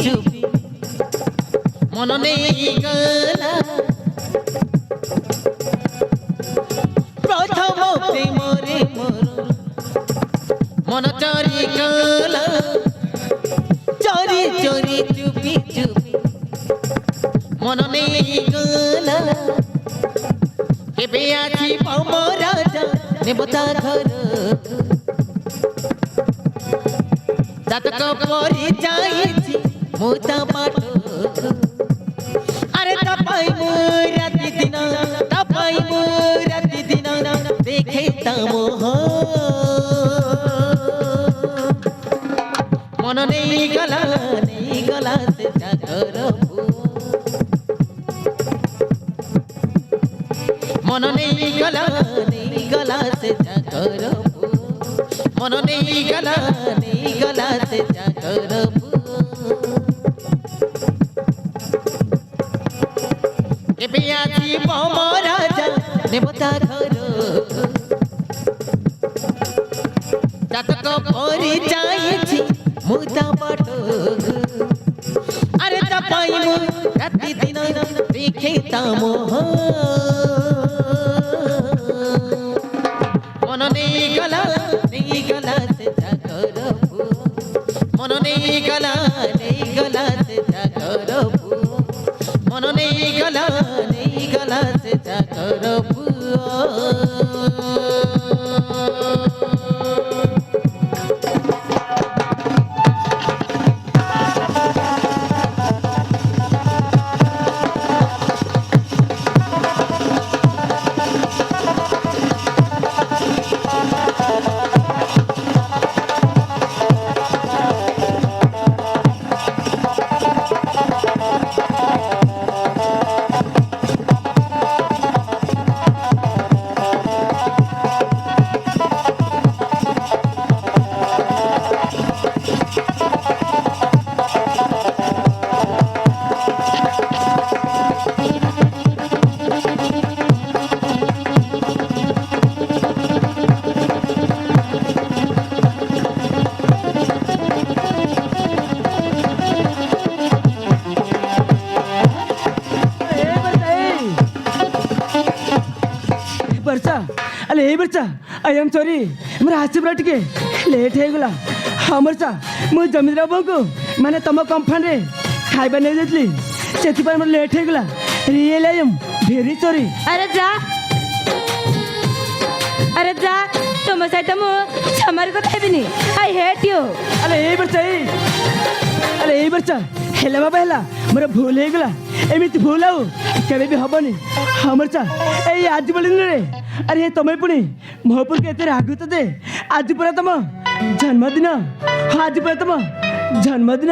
চুপি মন নেই গলা প্রথম প্রেমরে মোর মন চরি গলা চরি চরি চুপি চুপি মন নেই গলা কেবে আছি রাজা নেবতা ঘর জাতক পরি যাইছি মুতা পাঠ আরে তাপাই মু রাতি দিন তাপাই মু রাতি দিন দেখে তামোহ মন নেই গলা সে জাগর মন নেই গলা সে জাগর মন নেই গলা সে জাগর কেবে আছি রাজা নেবতা ঘর জাতক পরি যাইছি মুতা পাঠ আরে তাপাই মু রাতি দিন দেখে তামোহ মন নেই গলা সে জাগর মন নেই গলা সে জাগর মন নেই গলা সে জাগর अरे ए बच्चा आई एम सॉरी मोर आसपरा टिके लेट हो गला हाँ बच्चा मु जमींदार बाबू को मैंने तुम कंपनी रे खाइबा नहीं देती से मोर लेट हो गला real I am very sorry अरे जा तुम सहित मु क्षमार कथा हेबिनी आई हेट यू अरे ए बच्चा हेला बाबा हेला मोर भूल हो गला एमती भूल आउ केबे भी हबनी हाँ बच्चा ए आज बोली रे अरे तुम्हें पुणी मोहपुर के एते रागुत दे आज पूरा तुम जन्मदिन हाँ आज पूरा तुम जन्मदिन